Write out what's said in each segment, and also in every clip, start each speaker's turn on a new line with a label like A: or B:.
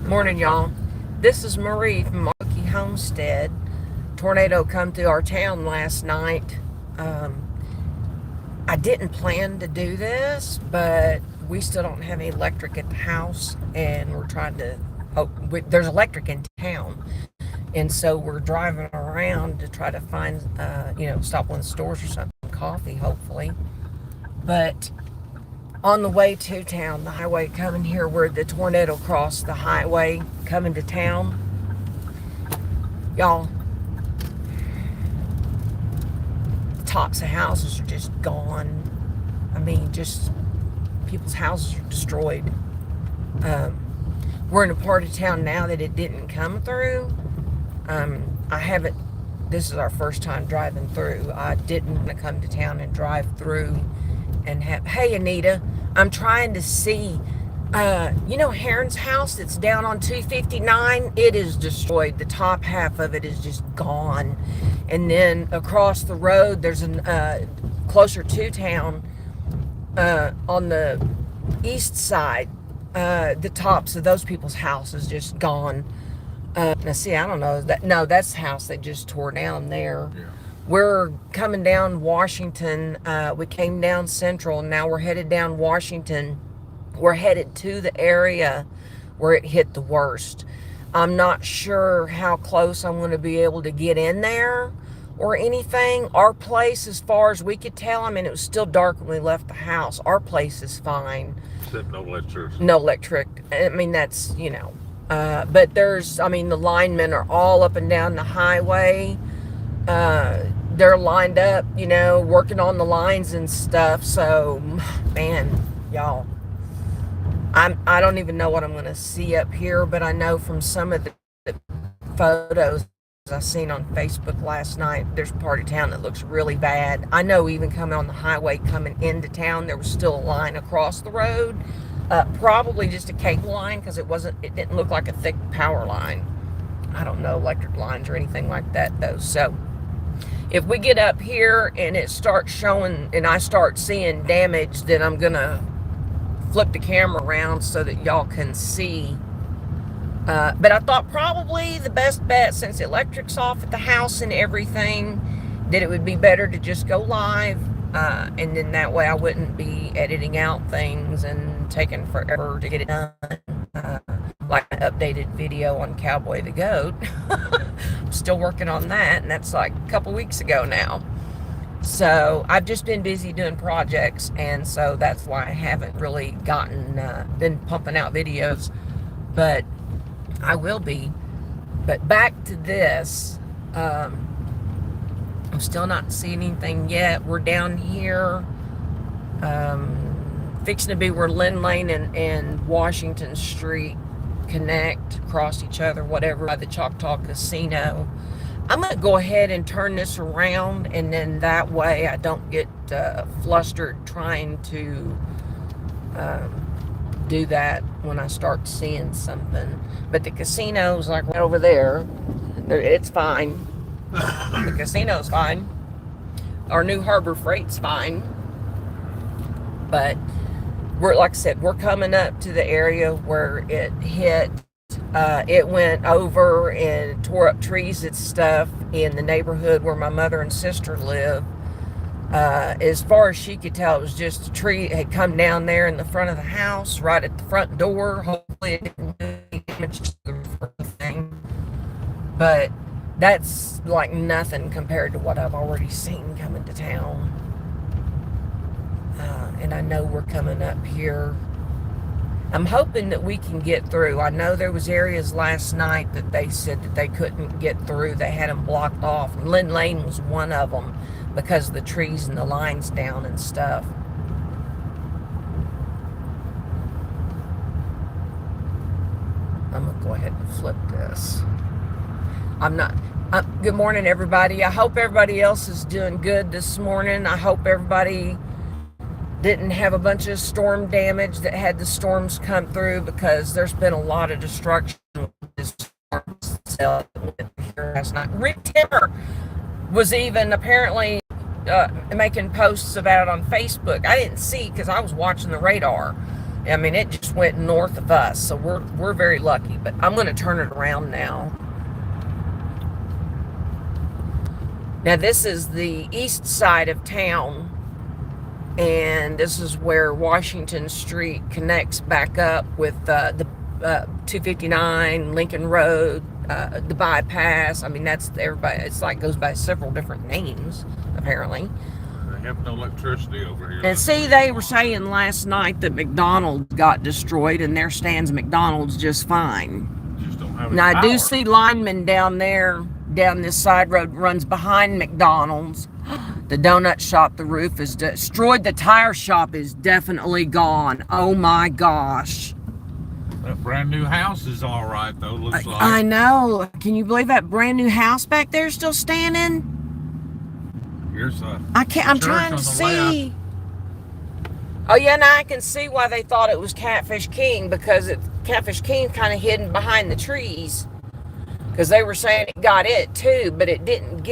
A: Morning, y'all. This is Marie from Markey Homestead. Tornado come through our town last night. I didn't plan to do this, but we still don't have any electric at the house, and we're trying to. There's electric in town, and so we're driving around to try to find, stop one of the stores or something, coffee, hopefully. But on the way to town, the highway coming here where the tornado crossed the highway coming to town, y'all, the tops of houses are just gone. I mean, just people's houses are destroyed. We're in a part of town now that it didn't come through. I haven't, this is our first time driving through. I didn't want to come to town and drive through and have, hey Anita, I'm trying to see, Heron's house that's down on 259, it is destroyed. The top half of it is just gone. And then across the road, there's closer to town, on the east side, the tops of those people's houses just gone. Now see, I don't know, that's the house they just tore down there. Yeah. We're coming down Washington. We came down Central. Now we're headed down Washington. We're headed to the area where it hit the worst. I'm not sure how close I'm going to be able to get in there or anything. Our place, as far as we could tell, I mean, it was still dark when we left the house. Our place is fine.
B: Except no electric.
A: No electric. I mean, that's, but the linemen are all up and down the highway. They're lined up, working on the lines and stuff. So, man, y'all, I don't even know what I'm going to see up here, but I know from some of the photos I seen on Facebook last night, there's a part of town that looks really bad. I know even coming on the highway, coming into town, there was still a line across the road, probably just a cable line, because it didn't look like a thick power line. I don't know electric lines or anything like that though. So if we get up here and it starts showing and I start seeing damage, then I'm gonna flip the camera around so that y'all can see. But I thought probably the best bet, since the electric's off at the house and everything, that it would be better to just go live, and then that way I wouldn't be editing out things and taking forever to get it done. Like an updated video on Cowboy the Goat. I'm still working on that, and that's like a couple weeks ago now. So I've just been busy doing projects, and so that's why I haven't really been pumping out videos, but I will be. But back to this, I'm still not seeing anything yet. We're down here, fixing to be where Lynn Lane and Washington Street connect, cross each other, whatever, by the Choctaw Casino. I'm going to go ahead and turn this around, and then that way I don't get flustered trying to do that when I start seeing something. But the casino's like right over there. It's fine. The casino's fine. Our new Harbor Freight's fine. But like I said, we're coming up to the area where it hit. It went over and tore up trees and stuff in the neighborhood where my mother and sister live. As far as she could tell, it was just a tree. It had come down there in the front of the house, right at the front door. Hopefully it didn't do any damage to the thing. But that's like nothing compared to what I've already seen coming to town. And I know we're coming up here. I'm hoping that we can get through. I know there was areas last night that they said that they couldn't get through. They had them blocked off. And Lynn Lane was one of them because of the trees and the lines down and stuff. I'm going to go ahead and flip this. Good morning, everybody. I hope everybody else is doing good this morning. I hope everybody didn't have a bunch of storm damage that had the storms come through, because there's been a lot of destruction with this storm here last night. Rick Timmer was even apparently making posts about it on Facebook. I didn't see because I was watching the radar. I mean, it just went north of us, so we're very lucky. But I'm going to turn it around now. Now, this is the east side of town, and this is where Washington Street connects back up with the 259, Lincoln Road, the bypass. I mean, that's everybody. It's like goes by several different names, apparently.
B: They have no electricity over here.
A: And see, they were saying last night that McDonald's got destroyed, and there stands McDonald's just fine.
B: Just don't have
A: Now, I do
B: power.
A: see linemen down there, down this side road, runs behind McDonald's. The donut shop, the roof is destroyed. The tire shop is definitely gone. Oh my gosh.
B: That brand new house is all right, though, looks like.
A: I know. Can you believe that brand new house back there is still standing?
B: Here's a
A: I'm trying to see. Oh yeah, now I can see why they thought it was Catfish King, because Catfish King kind of hidden behind the trees. Because they were saying it got it too, but it didn't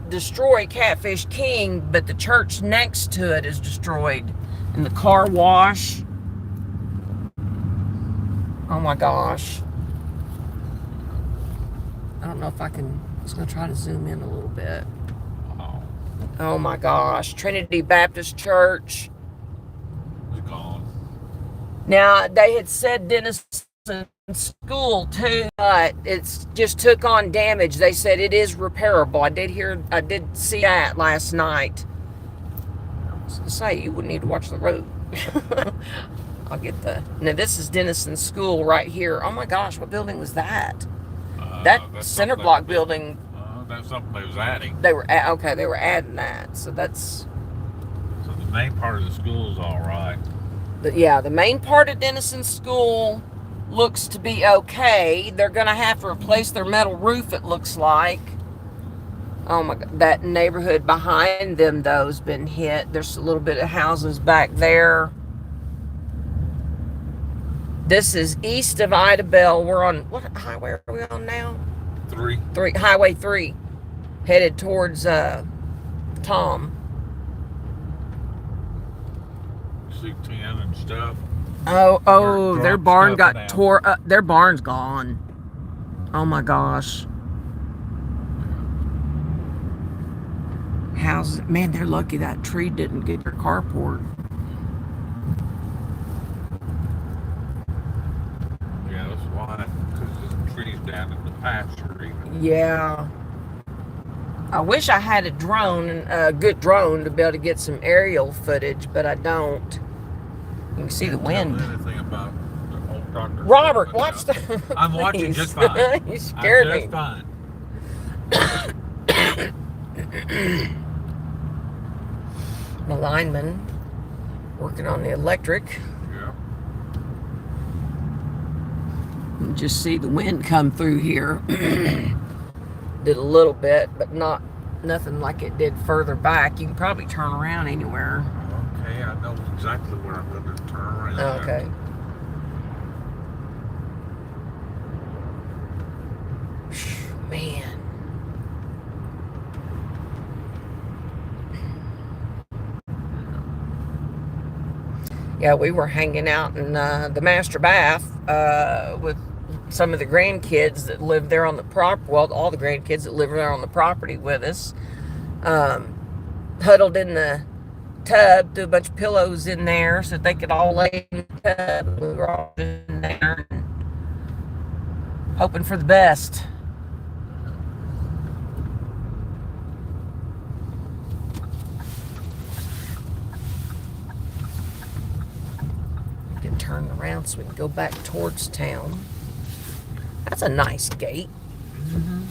A: destroy Catfish King, but the church next to it is destroyed. And the car wash. Oh my gosh. I don't know if I can. I was going to try to zoom in a little bit. Oh my gosh. Trinity Baptist Church.
B: It's gone.
A: Now, they had said Denison School too, but it's just took on damage. They said it is repairable. I did see that last night. I was going to say, you wouldn't need to watch the road. I'll get now this is Denison School right here. Oh my gosh, what building was that? That center block building.
B: That's something they was adding.
A: They were adding that. So that's.
B: So the main part of the school is all right.
A: But yeah, the main part of Denison School looks to be okay. They're gonna have to replace their metal roof, it looks like. Oh my God, that neighborhood behind them though has been hit. There's a little bit of houses back there. This is east of Idabel. We're on, what highway are we on now?
B: 3.
A: Highway 3. Headed towards Tom.
B: C10 and stuff.
A: Oh, their barn got
B: down.
A: tore up. Their barn's gone. Oh my gosh. Houses, man, they're lucky that tree didn't get their carport.
B: Yeah, that's why. Because the trees down in the pasture even.
A: Yeah. I wish I had a good drone to be able to get some aerial footage, but I don't. You can see the wind.
B: Anything about the old Dr.
A: Robert, watch the.
B: I'm watching just fine.
A: You scared me.
B: Just fine.
A: The lineman working on the electric.
B: Yeah.
A: You can just see the wind come through here. Did a little bit, but nothing like it did further back. You can probably turn around anywhere.
B: Okay, I know exactly where I'm going to turn around.
A: Okay. Man. Yeah, we were hanging out in the master bath with some of the grandkids that live there on the property. Well, all the grandkids that live there on the property with us. Huddled in the tub, threw a bunch of pillows in there so that they could all lay in the tub. We were all in there hoping for the best. We can turn around so we can go back towards town. That's a nice gate. Mm-hmm.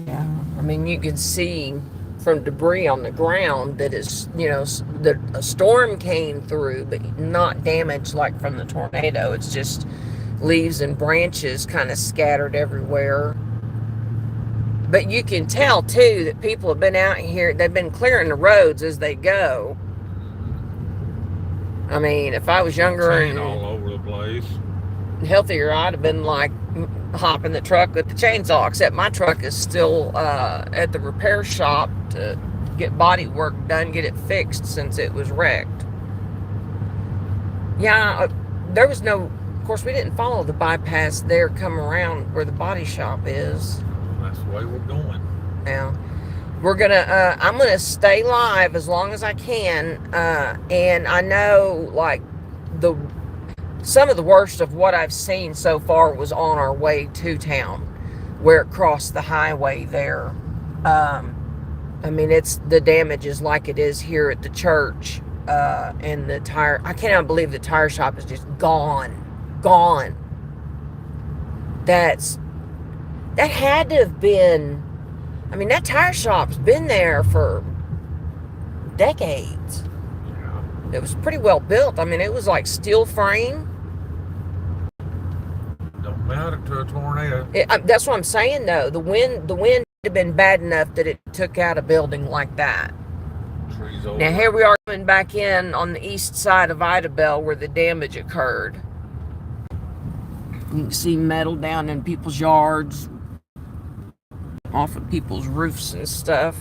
A: Yeah, I mean, you can see from debris on the ground that is, a storm came through, but not damage like from the tornado. It's just leaves and branches kind of scattered everywhere. But you can tell, too, that people have been out here. They've been clearing the roads as they go. I mean, if I was younger
B: and all over the place.
A: healthier. I'd have been like hopping the truck with the chainsaw, except my truck is still at the repair shop to get body work done, get it fixed since it was wrecked. Yeah, there was no, of course, we didn't follow the bypass there, come around where the body shop is.
B: That's the way we're going.
A: Now, we're gonna, I'm gonna stay live as long as I can, and I know, like, some of the worst of what I've seen so far was on our way to town, where it crossed the highway there. I mean, the damage is like it is here at the church, and the tire, I cannot believe the tire shop is just gone. That had to have been, I mean, that tire shop's been there for decades.
B: Yeah.
A: It was pretty well built. I mean, it was like steel frame.
B: Don't matter to a tornado.
A: That's what I'm saying, though. The wind had been bad enough that it took out a building like that.
B: Trees over.
A: Now, here we are coming back in on the east side of Idabel where the damage occurred. You can see metal down in people's yards, off of people's roofs and stuff.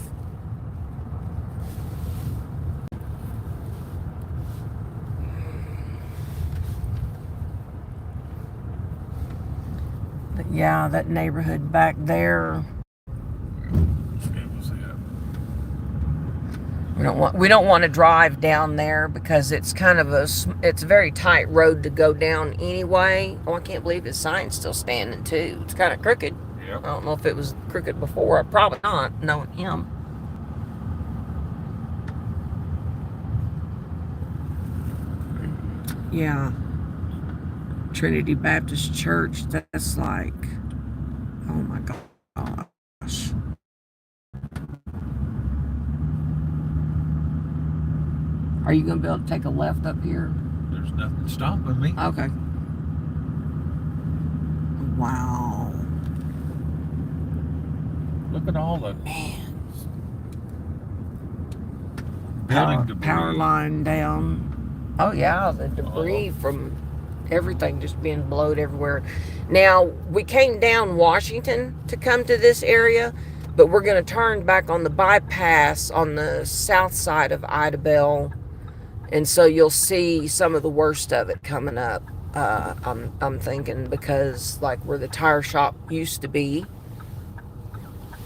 A: But yeah, that neighborhood back there, we don't want to drive down there because it's kind of it's a very tight road to go down anyway. Oh, I can't believe his sign's still standing too. It's kind of crooked.
B: Yep.
A: I don't know if it was crooked before. Probably not, knowing him. Yeah. Trinity Baptist Church, that's like, oh my gosh. Are you going to be able to take a left up here?
B: There's nothing stopping me.
A: Okay. Wow.
B: Look at all the
A: power line down. Oh yeah, the debris from everything just being blowed everywhere. Now, we came down Washington to come to this area, but we're going to turn back on the bypass on the south side of Idabel, and so you'll see some of the worst of it coming up. I'm thinking, because like where the tire shop used to be,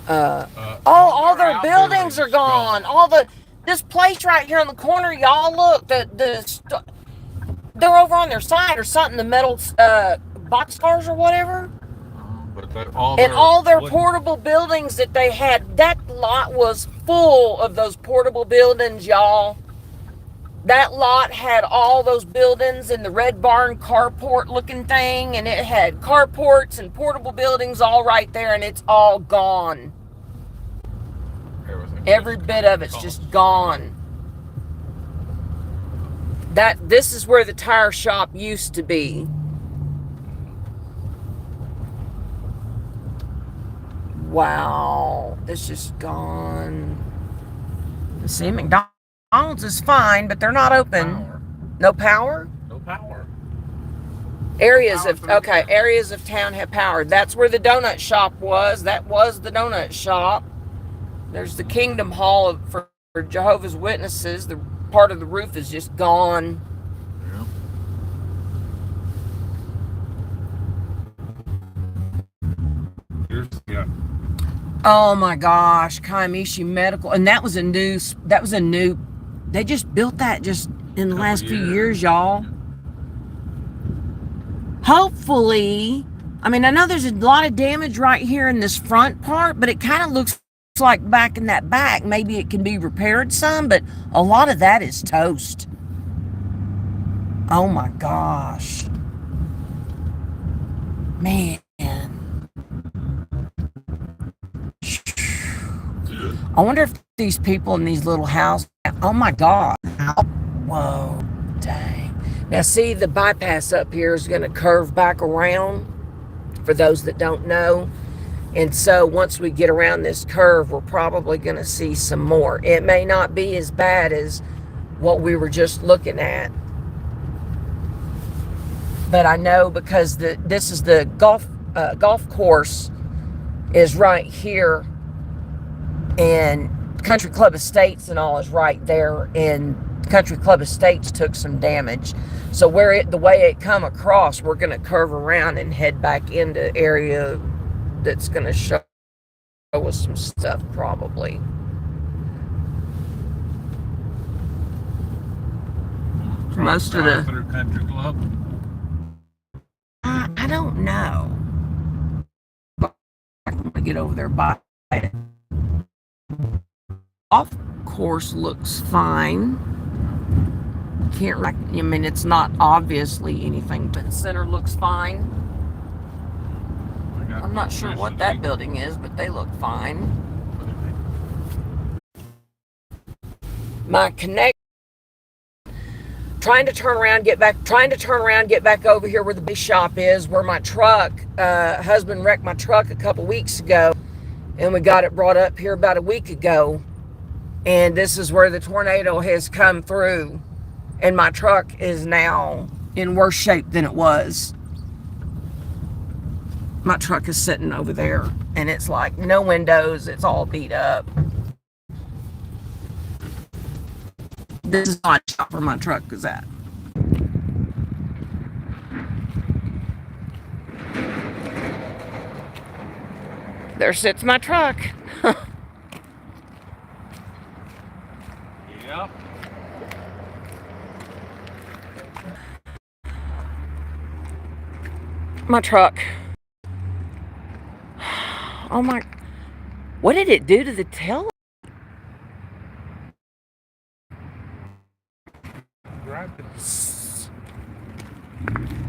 A: all their buildings are gone. This place right here on the corner, y'all look, they're over on their side or something, the metal boxcars or whatever.
B: But
A: all their portable buildings that they had, that lot was full of those portable buildings, y'all. That lot had all those buildings in the Red Barn carport looking thing, and it had carports and portable buildings all right there, and it's all gone. Every bit of it's just gone. This is where the tire shop used to be. Wow, it's just gone. See, McDonald's is fine, but they're not open. No power?
B: No power.
A: Areas of town have power. That's where the donut shop was. That was the donut shop. There's the Kingdom Hall for Jehovah's Witnesses. The part of the roof is just gone.
B: Yeah.
A: Oh my gosh, Kaimishi Medical, and that was a new. They just built that just in the last few years, y'all. Hopefully, I mean, I know there's a lot of damage right here in this front part, but it kind of looks like back in that back, maybe it can be repaired some, but a lot of that is toast. Oh my gosh. Man. I wonder if these people in these little houses, oh my God. Whoa, dang. Now see, the bypass up here is going to curve back around, for those that don't know. And so once we get around this curve, we're probably going to see some more. It may not be as bad as what we were just looking at. but I know because this is the golf course is right here, and Country Club Estates and all is right there, and Country Club Estates took some damage. So the way it come across, we're going to curve around and head back into area that's going to show us some stuff probably. Most of the
B: through Country Club.
A: I don't know. I'm going to get over there by it. Golf course looks fine. Can't, I mean, it's not obviously anything, but center looks fine. I'm not sure what that building is, but they look fine. My connect, trying to turn around, get back over here where the big shop is, where my truck, husband wrecked my truck a couple weeks ago, and we got it brought up here about a week ago. And this is where the tornado has come through, and my truck is now in worse shape than it was. My truck is sitting over there, and it's like no windows, it's all beat up. This is not the shop where my truck is at. There sits my truck.
B: Yeah.
A: My truck. Oh my, what did it do to the tail?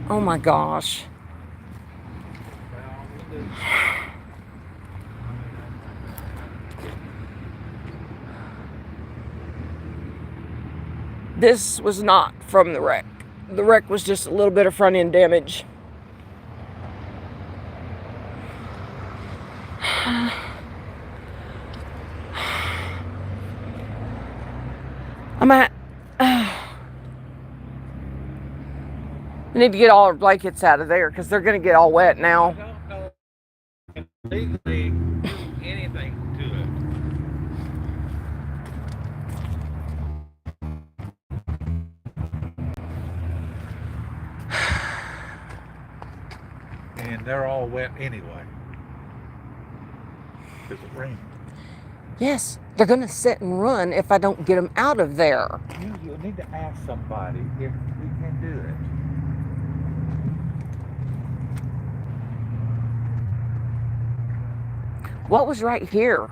A: Oh my gosh. This was not from the wreck. The wreck was just a little bit of front end damage. I'm at. I need to get all our blankets out of there because they're going to get all wet now.
B: I don't know if legally do anything to it. And they're all wet anyway. Because it rained.
A: Yes, they're going to sit and run if I don't get them out of there.
B: You need to ask somebody if we can do it.
A: What was right here?